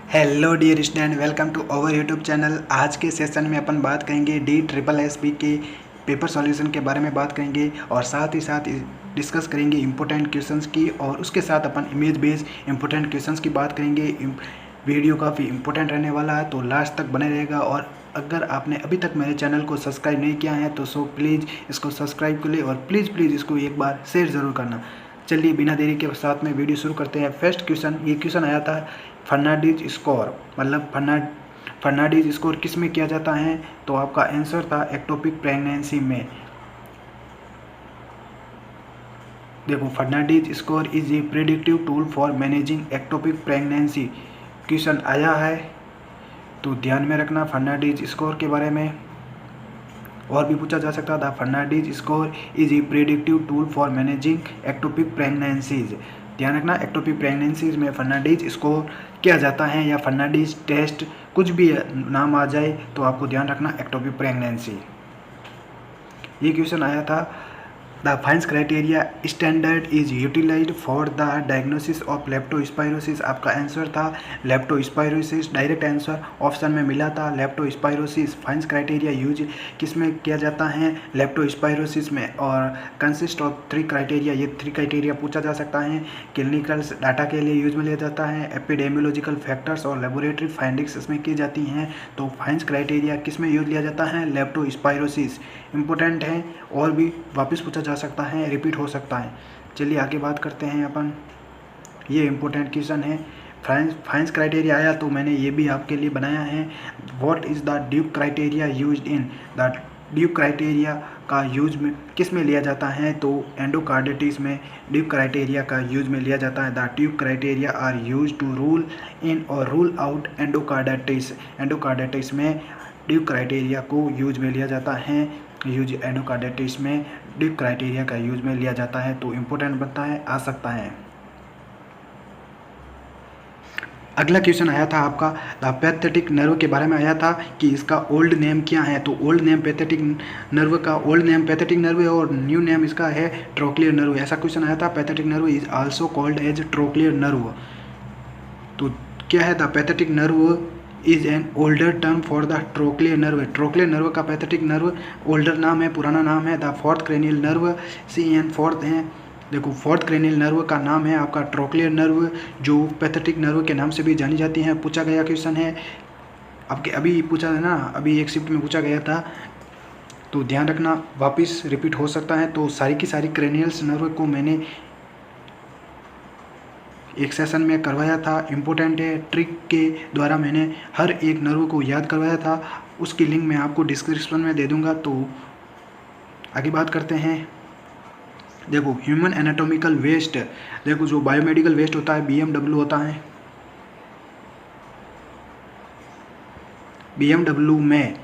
Hello dear student, welcome to our YouTube channel. आज के session में अपन बात करेंगे DSSS के पेपर सॉल्यूशन के बारे में बात करेंगे और साथ ही साथ डिस्कस करेंगे इम्पोर्टेंट क्वेश्चंस की, और उसके साथ अपन इमेज बेस्ड इम्पोर्टेंट क्वेश्चंस की बात करेंगे। वीडियो काफ़ी इम्पोर्टेंट रहने वाला है, तो लास्ट तक बने रहेगा। और अगर आपने अभी तक मेरे चैनल को सब्सक्राइब नहीं किया है तो प्लीज़ इसको सब्सक्राइब कर ले, और प्लीज़ इसको एक बार शेयर ज़रूर करना। चलिए बिना देरी के साथ में वीडियो शुरू करते हैं। फर्स्ट क्वेश्चन, ये क्वेश्चन आया था फर्नांडीज स्कोर, मतलब फर्नांडीज स्कोर किस में किया जाता है? तो आपका आंसर था एक्टोपिक प्रेगनेंसी में। देखो, Fernandez score is a predictive tool for managing ectopic pregnancy question आया है, तो ध्यान में रखना फर्नांडीज स्कोर के बारे में। और भी पूछा जा सकता था, Fernandez score is a predictive tool for managing ectopic pregnancies. ध्यान रखना, एक्टोपिक प्रेगनेंसीज में फर्नांडीज स्कोर किया जाता है, या फर्नांडीज टेस्ट, कुछ भी नाम आ जाए तो आपको ध्यान रखना एक्टोपिक प्रेगनेंसी। ये क्वेश्चन आया था, the Faine's criteria standard is utilised for the diagnosis of leptospirosis. आपका आंसर था लेप्टोस्पायरोसिस, डायरेक्ट आंसर ऑप्शन में मिला था लेप्टोस्पायरोसिस। फाइंस क्राइटेरिया यूज किस में किया जाता है? लेप्टोस्पायरोसिस में, और कंसिस्ट ऑफ 3 क्राइटेरिया। ये 3 क्राइटेरिया पूछा जा सकता है। क्लिनिकल डाटा के लिए यूज में लिया जाता है, एपिडेमियोलॉजिकल फैक्टर्स और लेबोरेटरी फाइंडिंग्स इसमें की जाती हैं। तो फाइंस क्राइटेरिया किस में यूज लिया जाता है? लेप्टोस्पायरोसिस। इंपॉर्टेंट है, और भी वापस पूछा जा सकता है, रिपीट हो सकता है। चलिए आगे बात करते हैं अपन। ये इंपॉर्टेंट क्वेश्चन है। फाइंस क्राइटेरिया आया तो मैंने ये भी आपके लिए बनाया है। What is the Duke criteria used in? The Duke criteria का यूज में किस में लिया जाता है? तो एंडोकार्डिटिस में ड्यूक क्राइटेरिया का यूज में लिया जाता है। The Duke criteria are use to rule in और रूल आउट एंडोकार्डिटिस। एंडोकार्डिटिस में ड्यूक क्राइटेरिया को यूज में लिया जाता है। यूज एंडोकार्डिटिस में ड्यूक क्राइटेरिया का यूज में लिया जाता है, तो इम्पोर्टेंट बनता है, आ सकता है। अगला क्वेश्चन आया था आपका, द पैथेटिक नर्व के बारे में आया था कि इसका ओल्ड नेम क्या है? तो ओल्ड नेम पैथेटिक नर्व का ओल्ड नेम पैथेटिक नर्व है, और न्यू नेम इसका है ट्रोक्लियर नर्व। ऐसा क्वेश्चन आया था। Pathetic nerve is also called as trochlear nerve. तो क्या है? The pathetic nerve is an older term for the trochlear nerve. Trochlear nerve का पैथेटिक नर्व ओल्डर नाम है, पुराना नाम है। The fourth cranial nerve, CN fourth है। देखो, फोर्थ क्रेनियल नर्व का नाम है आपका ट्रोक्लियर नर्व, जो पैथेटिक नर्व के नाम से भी जानी जाती है। पूछा गया क्वेश्चन है आपके, अभी पूछा है ना, अभी एक शिफ्ट में पूछा गया था, तो ध्यान रखना, वापस रिपीट हो सकता है। तो सारी की सारी क्रेनियल्स नर्व को मैंने एक सेशन में करवाया था। इम्पोर्टेंट है, ट्रिक के द्वारा मैंने हर एक नर्व को याद करवाया था। उसकी लिंक मैं आपको डिस्क्रिप्शन में दे दूंगा। तो आगे बात करते हैं। देखो, ह्यूमन एनाटॉमिकल वेस्ट, देखो जो बायोमेडिकल वेस्ट होता है, BMW होता है। BMW में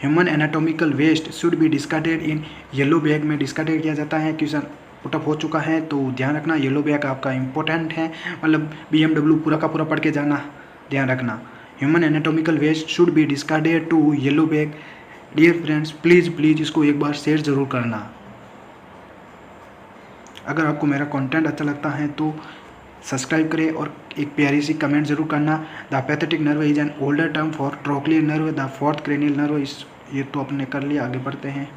human anatomical waste should be discarded in yellow bag में डिस्कार्डेड किया जाता है। क्वेश्चन पुटअप हो चुका है, तो ध्यान रखना येलो बैग आपका इंपॉर्टेंट है, मतलब BMW पूरा का पूरा पढ़ के जाना, ध्यान रखना। Human anatomical waste should be discarded to yellow bag. Dear friends, please इसको एक बार शेयर ज़रूर करना। अगर आपको मेरा कंटेंट अच्छा लगता है तो सब्सक्राइब करें, और एक प्यारी सी कमेंट जरूर करना। The pathetic nerve is an older term for trochlear nerve. The fourth cranial nerve, इस ये तो अपने कर लिया। आगे बढ़ते हैं।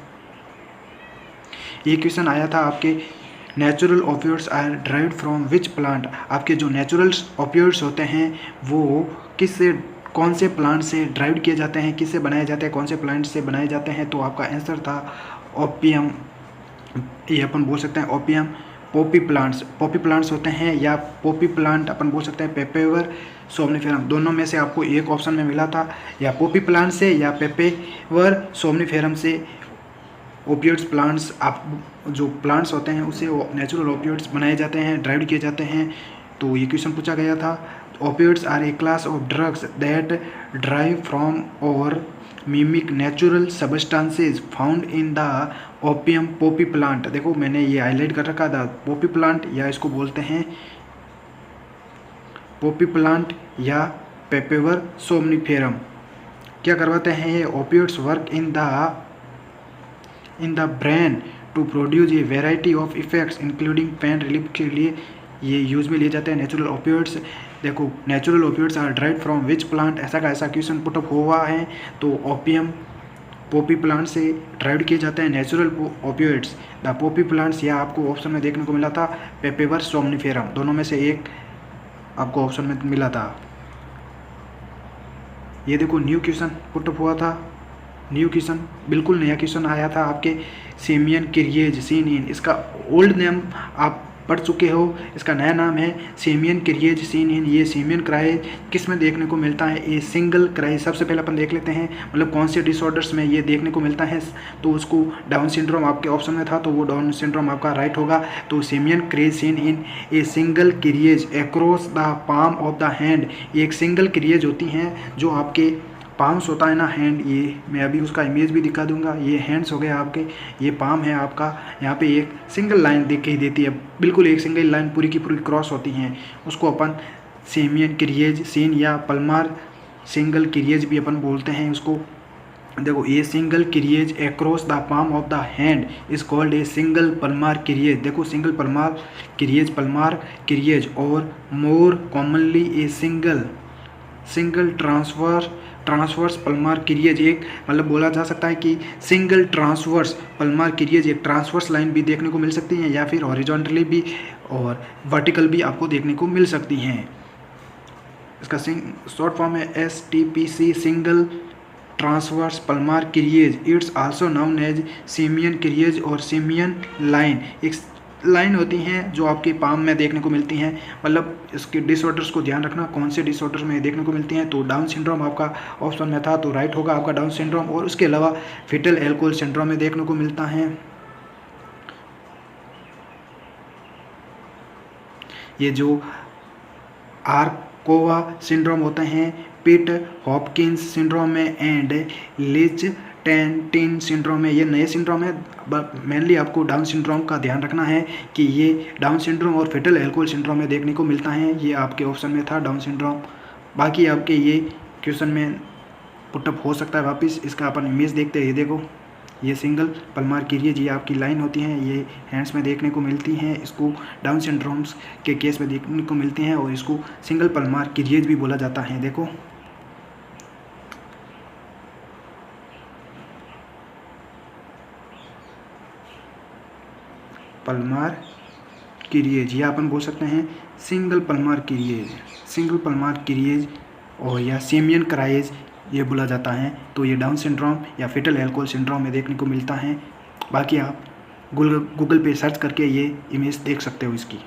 ये क्वेश्चन आया था आपके, natural opioids are derived from which plant. आपके जो नेचुरल ओपियोइड्स होते हैं वो किससे, कौन से प्लांट से ड्राइव किए जाते हैं, किससे बनाए जाते हैं, कौन से प्लांट से बनाए जाते हैं? तो आपका आंसर था ओपियम। ये अपन बोल सकते हैं ओपियम। पॉपी प्लांट्स होते हैं, या पॉपी प्लांट अपन बोल सकते हैं पेपेवर सोमनिफेरम। दोनों में से आपको एक ऑप्शन में मिला था, या पॉपी प्लांट से या पेपेवर सोमनिफेरम से ओपियोइड्स प्लांट्स, आप जो प्लांट्स होते हैं उससे नेचुरल ओपियोइड्स बनाए जाते हैं, ड्राइव किए जाते हैं। तो ये क्वेश्चन पूछा गया था। Opioids are a class of drugs that derive from or mimic natural substances found in the opium poppy plant. देखो, मैंने ये हाईलाइट कर रखा था, पॉपी प्लांट, या इसको बोलते हैं पॉपी प्लांट या पेपेवर सोमनिफेरम। क्या करवाते हैं ये? Opioids work in the brain to produce a variety of effects including pain relief के लिए ये यूज में लिए जाते हैं नेचुरल ओपियोइड्स। देखो natural opioids are derived from which plant, ऐसा का ऐसा क्वेश्चन पुटअप हुआ है। तो ओपियम पोपी प्लांट से ड्राइव किए जाते हैं natural opioids. The poppy plants, यह आपको ऑप्शन में देखने को मिला था पेपेवर सोमनिफेरम, दोनों में से एक आपको ऑप्शन में मिला था। ये देखो न्यू क्वेश्चन पुटअप हुआ था, न्यू क्वेश्चन बिल्कुल नया क्वेश्चन आया था आपके सेमियन किरिएज सीन इन, इसका ओल्ड नेम आप पढ़ चुके हो, इसका नया नाम है सेमियन किरिएज सीन इन। ये सेमियन क्राइज किस में देखने को मिलता है, ये सिंगल क्राइज। सबसे पहले अपन देख लेते हैं मतलब कौन से डिसऑर्डर्स में ये देखने को मिलता है। तो उसको डाउन सिंड्रोम आपके ऑप्शन में था, तो वो डाउन सिंड्रोम आपका राइट होगा। तो simian crease seen in a single crease across the palm of the hand, एक सिंगल क्रिएज होती हैं जो आपके पाम्स होता है ना हैंड, ये मैं अभी उसका इमेज भी दिखा दूंगा। ये हैंड्स हो गए आपके, ये पाम है आपका, यहाँ पे एक सिंगल लाइन दिखाई देती है, बिल्कुल एक सिंगल लाइन पूरी की पूरी क्रॉस होती हैं, उसको अपन सेमियन क्रिएज सीन या पल्मार सिंगल क्रिएज भी अपन बोलते हैं उसको। देखो ये single crease across the palm of the hand is called a single palmar crease. देखो single palmar crease or more commonly a single transverse palmar crease, एक मतलब बोला जा सकता है कि सिंगल ट्रांसवर्स पल्मार क्रिएज एक ट्रांसवर्स लाइन भी देखने को मिल सकती है, या फिर हॉरिजॉन्टली भी और वर्टिकल भी आपको देखने को मिल सकती हैं। इसका शॉर्ट फॉर्म है STPC, single transverse palmar crease. It's also known as simian crease or simian line. एक लाइन होती हैं जो आपके पाम में देखने को मिलती हैं। मतलब इसके डिसऑर्डर्स को ध्यान रखना, कौन से डिसऑर्डर्स में देखने को मिलती हैं। तो डाउन सिंड्रोम आपका ऑप्शन में था, तो राइट होगा आपका डाउन सिंड्रोम। और उसके अलावा फिटल एल्कोहल सिंड्रोम में देखने को मिलता है। ये जो आर्कोवा सिंड्रोम होते हैं पिट हॉपकिंस सिंड्रोम में एंड लिच-टेन सिंड्रोम में, ये नए सिंड्रोम है। मेनली आपको डाउन सिंड्रोम का ध्यान रखना है कि ये डाउन सिंड्रोम और फेटल एल्कोहल सिंड्रोम में देखने को मिलता है। ये आपके ऑप्शन में था डाउन सिंड्रोम। बाकी आपके ये क्वेश्चन में पुटअप हो सकता है वापस। इसका अपन इमेज देखते हैं। ये देखो ये सिंगल पल्मार क्रिएज, ये आपकी लाइन होती हैं, ये हैंड्स में देखने को मिलती हैं। इसको डाउन सिंड्रोम्स के केस में देखने को मिलती हैं और इसको सिंगल पल्मार क्रिएज भी बोला जाता है। देखो पल्मार क्रिएज, या अपन बोल सकते हैं सिंगल पल्मार क्रिएज और या सेमियन क्राइज ये बोला जाता है। तो ये डाउन सिंड्रोम या फेटल एल्कोहल सिंड्रोम में देखने को मिलता है। बाकी आप गूगल पे सर्च करके ये इमेज देख सकते हो इसकी।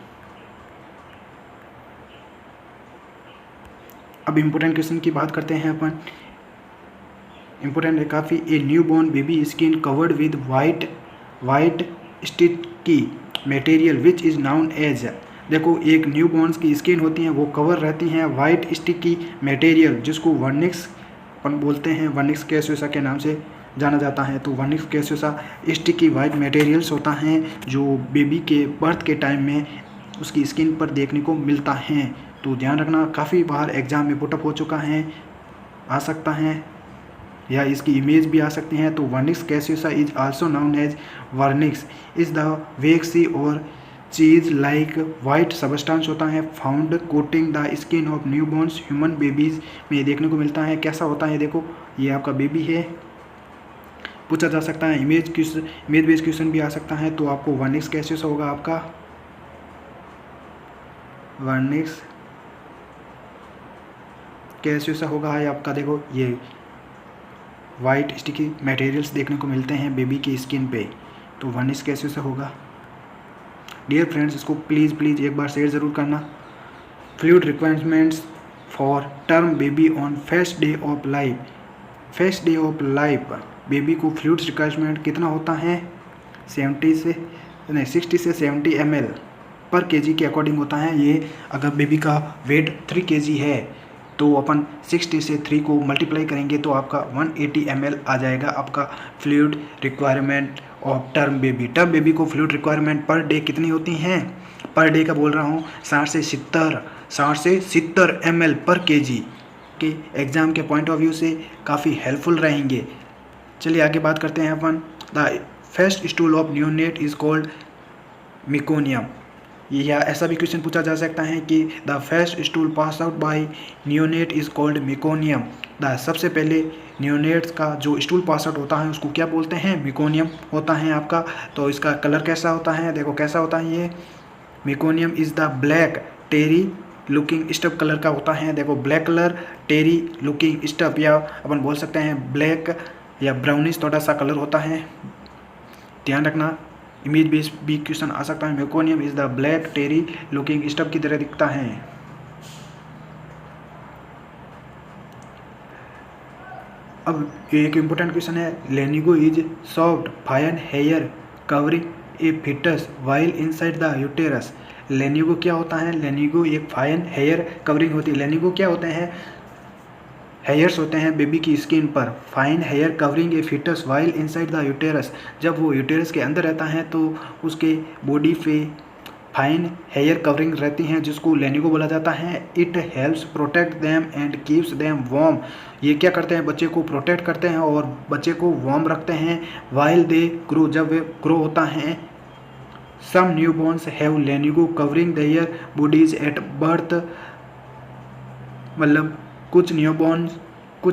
अब इम्पोर्टेंट क्वेश्चन की बात करते हैं अपन। इम्पोर्टेंट है काफ़ी। A newborn baby skin covered with white sticky material which is known as. देखो एक न्यू बॉर्न्स की स्किन होती हैं वो कवर रहती हैं वाइट स्टिकी मटेरियल, जिसको वर्निक्स अपन बोलते हैं, वर्निक्स कैसोसा के नाम से जाना जाता है। तो वर्निक्स कैसोसा स्टिकी वाइट मटेरियल्स होता हैं जो बेबी के बर्थ के टाइम में उसकी स्किन पर देखने को मिलता है। तो ध्यान रखना, काफ़ी बार एग्जाम में पुटअप हो चुका है, आ सकता है या इसकी इमेज भी आ सकती हैं। तो vernix caseosa is also known as vernix is the waxy or cheese like white substance होता है found coating the skin of newborns human babies में देखने को मिलता है। कैसा होता है देखो, ये आपका बेबी है, पूछा जा सकता है। इमेज बेस्ड क्वेश्चन भी आ सकता है। तो आपको वर्निक्स कैसोसा होगा आपका, वर्निक्स कैसोसा होगा है आपका। देखो ये वाइट स्टिकी मटेरियल्स देखने को मिलते हैं बेबी की स्किन पे, तो वर्निक्स कैसोसा होगा। डियर फ्रेंड्स, इसको प्लीज़ एक बार शेयर ज़रूर करना। Fluid requirements for term baby on first day of life. Baby को फ्लूइड्स रिक्वायरमेंट कितना होता है, 60 से 70 ml पर केजी के अकॉर्डिंग होता है। ये अगर बेबी का वेट 3 kg है तो अपन 60 से 3 को मल्टीप्लाई करेंगे तो आपका 180 ml आ जाएगा आपका fluid requirement of term baby को फ्लूइड रिक्वायरमेंट पर डे कितनी होती हैं, पर डे का बोल रहा हूँ 60 से 70 ml पर केजी के एग्ज़ाम के पॉइंट ऑफ व्यू से काफ़ी हेल्पफुल रहेंगे। चलिए आगे बात करते हैं अपन। The first stool of neonate is called meconium. या ऐसा भी क्वेश्चन पूछा जा सकता है कि the first stool pass out by neonate is called meconium. The सबसे पहले नियोनेट्स का जो स्टूल पास आउट होता है उसको क्या बोलते हैं, मिकोनियम होता है आपका। तो इसका कलर कैसा होता है, देखो कैसा होता है ये, meconium is the black tarry looking stuff colour का होता है। देखो black colour tarry looking stuff, या अपन बोल सकते हैं ब्लैक या ब्राउनिश थोड़ा सा कलर होता है, ध्यान रखना। इमेज बेस भी क्वेश्चन आ सकता है। Meconium is the black tarry looking stuff की तरह दिखता है। अब एक इम्पोर्टेंट क्वेश्चन है, lanugo is soft fine hair covering a foetus while inside the uterus. Lanugo क्या होता है, लेनिगो एक फाइन हेयर कवरिंग होती है। लेनिगो क्या होते हैं, हेयर्स होते हैं बेबी की स्किन पर। Fine hair covering a foetus while inside the uterus, जब वो यूटेरस के अंदर रहता है तो उसके बॉडी पे फाइन हेयर कवरिंग रहती हैं जिसको लेनिगो बोला जाता है। It helps protect them and keeps them warm. ये क्या करते हैं, बच्चे को प्रोटेक्ट करते हैं और बच्चे को वार्म रखते हैं। वाइल दे ग्रो, जब वे ग्रो होता है। Some newborns have lanugo covering their bodies at birth, मतलब कुछ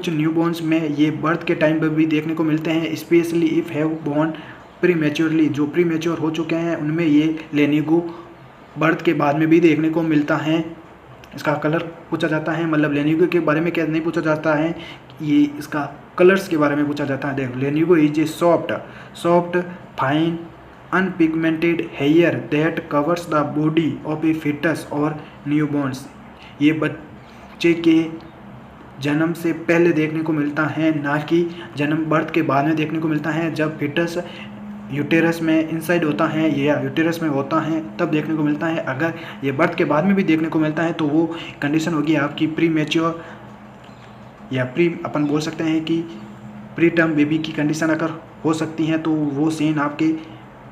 न्यूबॉर्न्स में ये बर्थ के टाइम पर भी देखने को मिलते हैं। Specially if have born prematurely, जो प्रीमेच्योर हो चुके हैं उनमें ये लेनिगो बर्थ के बाद में भी देखने को मिलता है। इसका कलर पूछा जाता है, मतलब लेनिगो के बारे में क्या नहीं पूछा जाता है, ये इसका कलर्स के बारे में पूछा जाता है। देखो lanugo is a soft fine unpigmented hair that covers the body of a fetus or newborns. ये बच्चे के जन्म से पहले देखने को मिलता है, ना कि जन्म बर्थ के बाद में देखने को मिलता है। जब फिटस यूटेरस में इनसाइड होता है या यूटेरस में होता है तब देखने को मिलता है। अगर ये बर्थ के बाद में भी देखने को मिलता है तो वो कंडीशन होगी आपकी प्री मैच्योर, या प्री अपन बोल सकते हैं कि प्री टर्म बेबी की कंडीशन अगर हो सकती है तो वो सीन आपके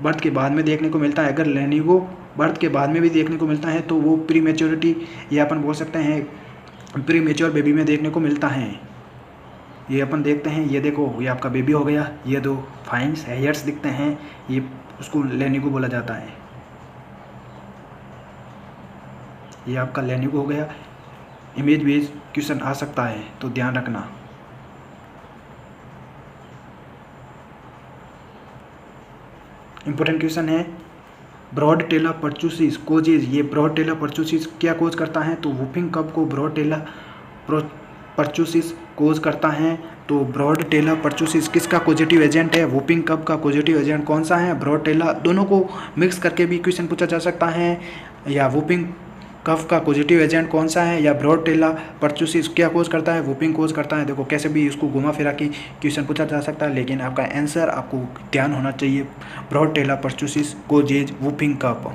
बर्थ के बाद में देखने को मिलता है। अगर लेनिगो बर्थ के बाद में भी देखने को मिलता है तो वो प्री मैच्योरिटी, या अपन बोल सकते हैं प्री मैच्योर बेबी में देखने को मिलता है। ये अपन देखते हैं, ये देखो ये आपका बेबी हो गया, ये दो फाइन हेयर्स दिखते हैं, ये उसको लेनिगो बोला जाता है। ये आपका लेनिगो हो गया। इमेज बेस्ड क्वेश्चन आ सकता है तो ध्यान रखना। इंपॉर्टेंट क्वेश्चन है, ब्रॉड टेला परचूसिस कोजेज। ये ब्रॉड टेला परचूसिस क्या कोज करता है, तो वुपिंग कप को ब्रॉड टेला परचूसिस कोज करता है। तो ब्रॉड टेला परचूसिस किसका पॉजिटिव एजेंट है, वुपिंग कप का पॉजिटिव एजेंट कौन सा है, ब्रॉड टेला। दोनों को मिक्स करके भी क्वेश्चन पूछा जा सकता है। या वुपिंग कफ का पॉजिटिव एजेंट कौन सा है, या ब्रॉड टेला परचूसिस क्या कोज करता है, वुपिंग कोज करता है। देखो कैसे भी इसको घुमा फिरा के क्वेश्चन पूछा जा सकता है, लेकिन आपका आंसर आपको ध्यान होना चाहिए, ब्रॉड टेला परचूसिस कोजेज वुपिंग कप।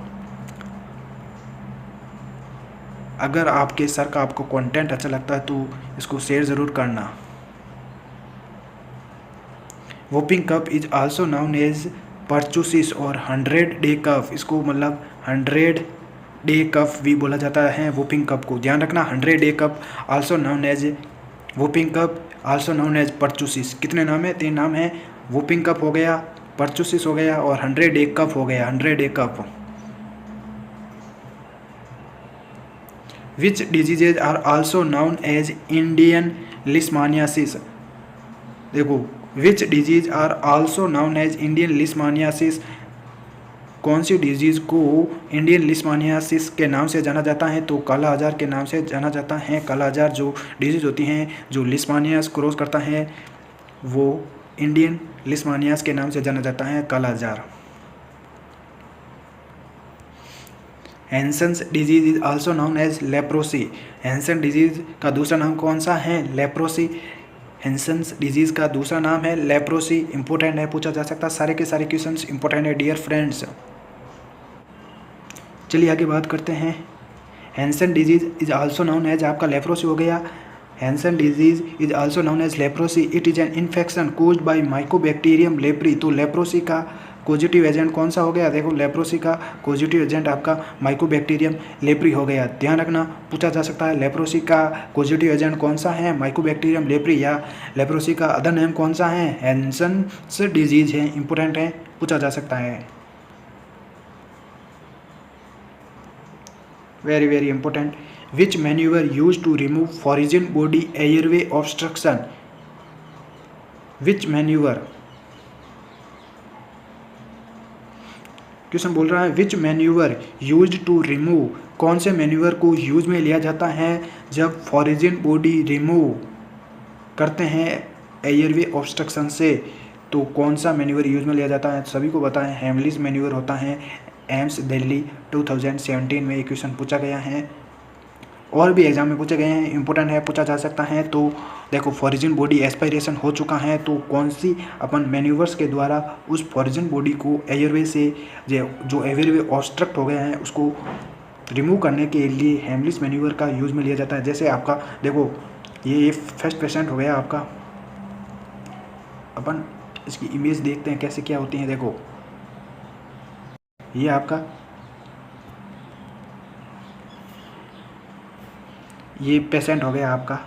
अगर आपके सर का आपको कंटेंट अच्छा लगता है तो इसको शेयर ज़रूर करना। Whooping cough is also known as pertussis or 100-डे कफ, इसको मतलब 100-डे कफ भी बोला जाता है वुपिंग कप को। ध्यान रखना, 100-डे cup also known as whopping cup also known as परचूसिस। कितने नाम है, 3 नाम है, वुपिंग कप हो गया, परचूसिस हो गया और 100-डे कफ हो गया, 100-डे कफ। Which diseases are also known as Indian leishmaniasis? देखो which disease are also known as Indian leishmaniasis, कौन सी डिजीज़ को इंडियन लिस्मानियासिस के नाम से जाना जाता है, तो काला आजार के नाम से जाना जाता है। काला आजार जो डिजीज़ होती हैं जो लिस्मानियास क्रॉस करता है वो इंडियन लिस्मानियास के नाम से जाना जाता है, kala azar. Hansen's disease is also known as leprosy. Hansen disease का दूसरा नाम कौन सा है, लेप्रोसी। हैंसन्स डिजीज का दूसरा नाम है लेप्रोसी। इंपॉर्टेंट है, पूछा जा सकता है, सारे के सारे क्वेश्चंस इंपॉर्टेंट है डियर फ्रेंड्स। चलिए आगे बात करते हैं। Hansen disease is also known as आपका लेप्रोसी हो गया। Hansen disease is also known as leprosy. It is an infection caused by Mycobacterium leprae. तो लेप्रोसी का पॉजिटिव एजेंट कौन सा हो गया, देखो लेप्रोसी का पॉजिटिव एजेंट आपका माइकोबैक्टीरियम लेप्री हो गया। ध्यान रखना, पूछा जा सकता है लेप्रोसी का पॉजिटिव एजेंट कौन सा है, माइकोबैक्टीरियम लेप्री, या लेप्रोसी का अदर नेम कौन सा है, हैंसन्स डिजीज है। इंपॉर्टेंट है, पूछा जा सकता है। Very very important. Which manoeuvre use to remove foreign body airway obstruction, which manoeuvre, question बोल रहा है which manoeuvre use to remove, कौन से मैन्यूवर को यूज में लिया जाता है जब फॉरिजन बॉडी रिमूव करते हैं एयरवे ऑब्स्ट्रक्शन से, तो कौन सा मैन्यूवर यूज में लिया जाता है? सभी को पता है हेमलिस मैन्यूवर होता है। एम्स दिल्ली 2017 में क्वेश्चन पूछा गया है और भी एग्जाम में पूछे गए हैं, इंपॉर्टेंट है, पूछा जा सकता है। तो देखो फॉरिजन बॉडी एस्पायरेशन हो चुका है, तो कौन सी अपन मैन्यूवर्स के द्वारा उस फॉरिजन बॉडी को एयरवे से जो एयरवे ऑब्स्ट्रक्ट हो गया है उसको रिमूव करने के लिए हेमलिस मैन्यूवर का यूज में लिया जाता है। जैसे आपका देखो ये फर्स्ट पेशेंट हो गया आपका, अपन इसकी इमेज देखते हैं कैसे क्या होती है। देखो ये आपका ये पेशेंट हो गया आपका,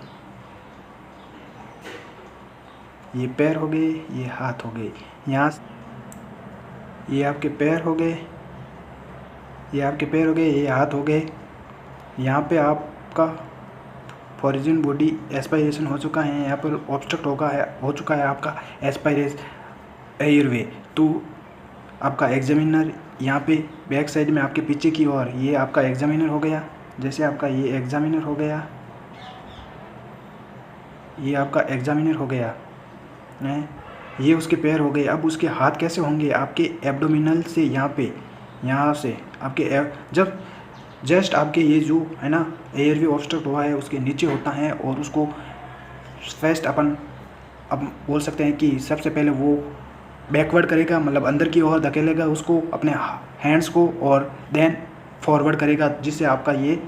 ये पैर हो गए, ये हाथ हो गए, यहाँ ये आपके पैर हो गए, ये आपके पैर हो गए, ये हाथ हो गए। यहाँ पे आपका फॉरिजन बॉडी एस्पायरेशन हो चुका है, यहाँ पर ऑब्स्ट्रक्ट हो चुका है आपका एस्पायरेस एयरवे। तो आपका एग्जामिनर यहाँ पे बैक साइड में आपके पीछे की ओर ये आपका एग्जामिनर हो गया। जैसे आपका ये एग्जामिनर हो गया, ये आपका एग्जामिनर हो गया है, ये उसके पैर हो गए। अब उसके हाथ कैसे होंगे? आपके एब्डोमिनल से यहाँ से आपके जब जस्ट आपके ये जो है ना एयरवे ऑब्स्ट्रक्ट हुआ है उसके नीचे होता है, और उसको फर्स्ट अपन अब बोल सकते हैं कि सबसे पहले वो बैकवर्ड करेगा, मतलब अंदर की ओर धकेलेगा उसको अपने हैंड्स को, और देन फॉरवर्ड करेगा, जिससे आपका ये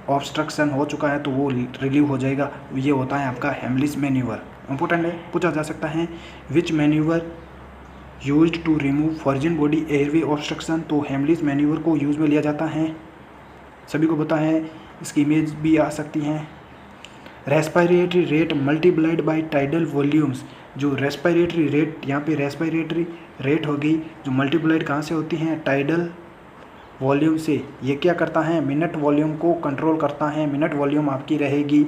ऑब्स्ट्रक्शन हो चुका है तो वो रिलीव हो जाएगा। ये होता है आपका हेमलिस मैन्यूवर। इंपॉर्टेंट है, पूछा जा सकता है which maneuver used to remove foreign body airway obstruction, तो हेमलिस मैन्यूवर को यूज में लिया जाता है, सभी को पता है। इसकी इमेज भी आ सकती है। Respiratory rate multiplied by tidal volumes, जो रेस्पिरेटरी रेट, यहाँ पे रेस्पिरेटरी रेट होगी जो मल्टीप्लाइड कहाँ से होती हैं? टाइडल वॉल्यूम से। ये क्या करता है? मिनट वॉल्यूम को कंट्रोल करता है, मिनट वॉल्यूम आपकी रहेगी।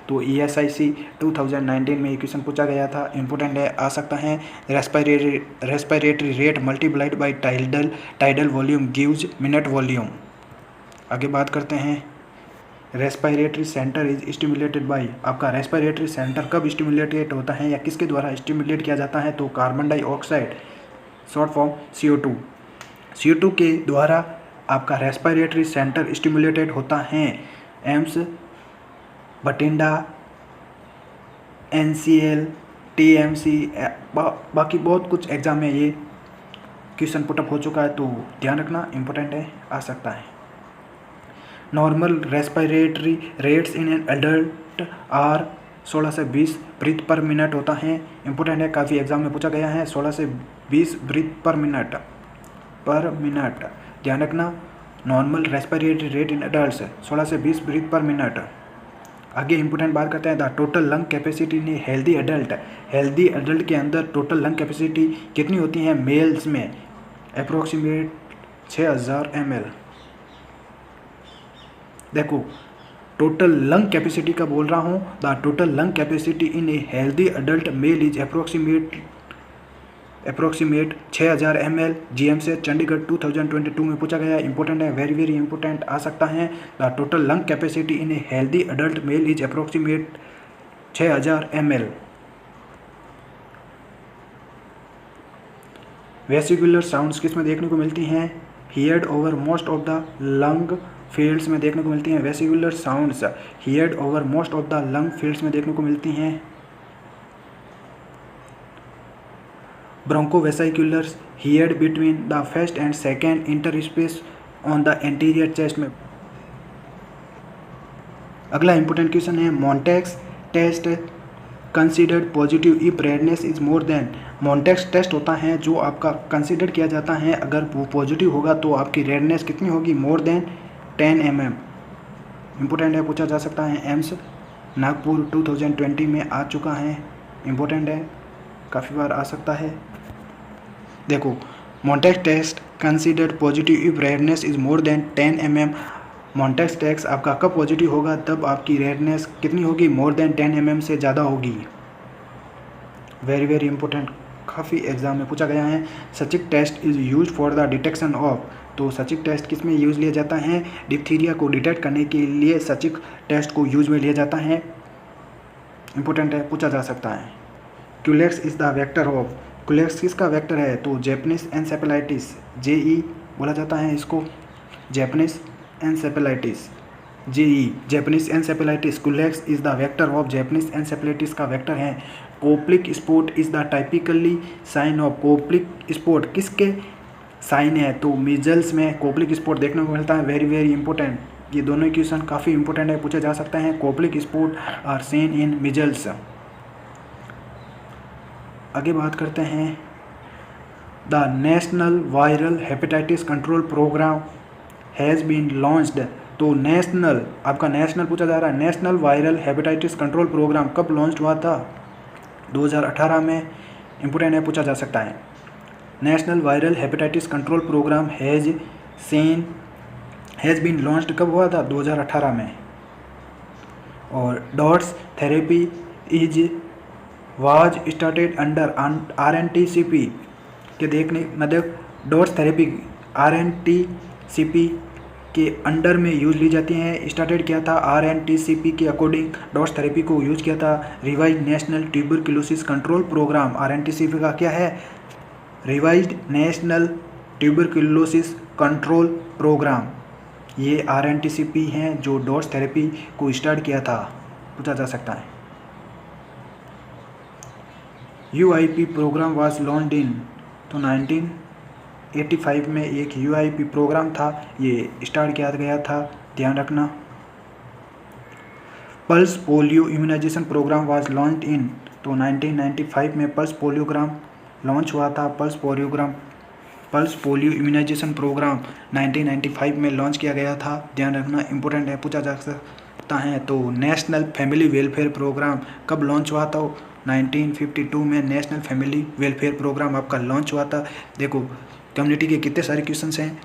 तो ESIC 2019 में क्वेश्चन पूछा गया था, इंपॉर्टेंट है, आ सकता है। Respiratory rate multiplied by tidal volume gives minute volume. आगे बात करते हैं। Respiratory centre is stimulated by, आपका रेस्पिरेटरी सेंटर कब स्टिमुलेटेड होता है या किसके द्वारा स्टिमुलेट किया जाता है? तो carbon dioxide, short form CO2, CO2 के द्वारा आपका रेस्पिरेटरी सेंटर स्टिमुलेटेड होता है। एम्स, बठिंडा, NCL, TMC, बाकी बहुत कुछ एग्जाम में ये क्वेश्चन पुटअप हो चुका है, तो ध्यान रखना, इंपॉर्टेंट है, आ सकता है। Normal respiratory rates in an adult are 16 से 20 ब्रीथ पर मिनट होता है। इंपॉर्टेंट है, काफ़ी एग्जाम में पूछा गया है। 16 से 20 ब्रीथ पर मिनट ध्यान रखना। Normal respiratory rate in adults 16 से 20 ब्रीथ पर मिनट। आगे इंपॉर्टेंट बात करते हैं the total lung capacity in healthy adult के अंदर टोटल लंग कैपेसिटी कितनी होती है? मेल्स में अप्रोक्सीमेट 6000 ml। देखो टोटल लंग कैपेसिटी का बोल रहा हूँ, the total lung capacity in a healthy adult male is approximately 6000 ml। GM से चंडीगढ़ 2022 में पूछा गया, इंपॉर्टेंट है, वेरी वेरी इंपॉर्टेंट, आ सकता है। The total lung capacity in a healthy adult male is approximately 6000 ml। Vesicular sounds किस में देखने को मिलती हैं? Heard over most of the lung fields में देखने को मिलती हैं। Vesicular sounds heard over most of the lung fields में देखने को मिलती हैं। Bronchovesiculars heard between the first and second interspace on the anterior chest में। अगला इंपॉर्टेंट क्वेश्चन है mantoux test considered positive if redness is more than. Mantoux test होता है जो आपका कंसीडर किया जाता है, अगर वो पॉजिटिव होगा तो आपकी रेडनेस कितनी होगी? मोर देन 10 mm। इंपॉर्टेंट है, पूछा जा सकता है। एम्स नागपुर 2020 में आ चुका है, इंपॉर्टेंट है, काफ़ी बार आ सकता है। देखो Mantoux test considered positive if redness is more than 10 mm। Mantoux test आपका कब पॉजिटिव होगा, तब आपकी रेडनेस कितनी होगी, मोर देन 10 mm से ज़्यादा होगी। वेरी वेरी इंपॉर्टेंट, काफ़ी एग्जाम में पूछा गया है। Schick test is use for the detection of, तो सचिक टेस्ट किस में यूज़ लिया जाता है, डिप्थीरिया को डिटेक्ट करने के लिए सचिक टेस्ट को यूज में लिया जाता है। इंपॉर्टेंट है, पूछा जा सकता है। Culex is the vector of, Culex किसका वेक्टर है, तो जैपनीज एनसेफेलाइटिस, जेई बोला जाता है इसको, Japanese encephalitis, JE Japanese encephalitis. Culex is the vector of Japanese encephalitis का वेक्टर है। Koplik spot is the typically sign of, Koplik spot किसके साइन है, तो मीजल्स में कोप्लिक स्पॉट देखने को मिलता है। वेरी वेरी इंपॉर्टेंट, ये दोनों क्वेश्चन काफ़ी इंपॉर्टेंट है, पूछे जा सकते हैं। Koplik spot are seen in measles. आगे बात करते हैं, the national viral hepatitis control programme has been launched, तो नेशनल, आपका नेशनल पूछा जा रहा है, national viral hepatitis control programme कब लॉन्च हुआ था, 2018 में। इंपॉर्टेंट है, पूछा जा सकता है। National viral hepatitis control programme has been launched कब हुआ था, 2018 में। और DOTS therapy was started under RNTCP के देखने, मतलब डॉट्स थेरेपी RNTCP के अंडर में यूज ली जाती हैं। स्टार्टेड किया था RNTCP के अकॉर्डिंग डॉट्स थेरेपी को यूज किया था। Revise national tuberculosis control programme, RNTCP का क्या है, revised national tuberculosis control programme, ये RNTCP हैं जो डॉट्स थेरेपी को स्टार्ट किया था, पूछा जा सकता है। UIP programme was launched in, तो 1985 में एक UIP प्रोग्राम था, ये स्टार्ट किया गया था, ध्यान रखना। Pulse polio immunisation programme was launched in, तो 1995 में पल्स पोलियोग्राम लॉन्च हुआ था। पल्स पोलियो इम्यूनाइजेशन प्रोग्राम 1995 में लॉन्च किया गया था, ध्यान रखना, इंपॉर्टेंट है, पूछा जा सकता है। तो नेशनल फैमिली वेलफेयर प्रोग्राम कब लॉन्च हुआ था, 1952 में नेशनल फैमिली वेलफेयर प्रोग्राम आपका लॉन्च हुआ था। देखो कम्युनिटी के कितने सारे क्वेश्चंस हैं,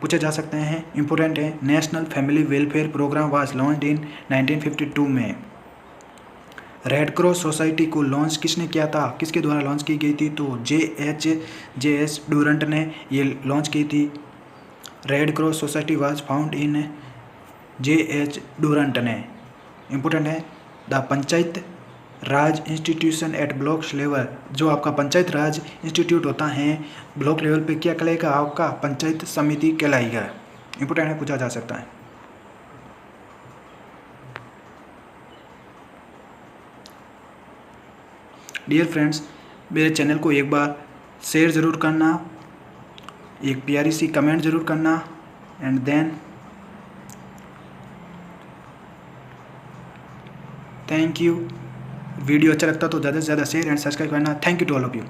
पूछे जा सकते हैं, इंपॉर्टेंट है। National family welfare programme was launched in 1952 में। रेड क्रॉस सोसाइटी को लॉन्च किसने किया था, किसके द्वारा लॉन्च की गई थी, तो JS डूरंट ने ये लॉन्च की थी। Red Cross Society was found in JH Durant ने। इंपॉर्टेंट है, the panchayat raj institution at block level, जो आपका पंचायत राज इंस्टीट्यूट होता है ब्लॉक लेवल पे क्या कहलाएगा, आपका पंचायत समिति कहलाएगा। इंपॉर्टेंट है, पूछा जा सकता है। डियर फ्रेंड्स, मेरे चैनल को एक बार शेयर ज़रूर करना, एक प्यारी सी कमेंट ज़रूर करना, and then thank you. Video अच्छा लगता तो ज़्यादा से ज़्यादा शेयर एंड सब्सक्राइब करना। Thank you to all of you.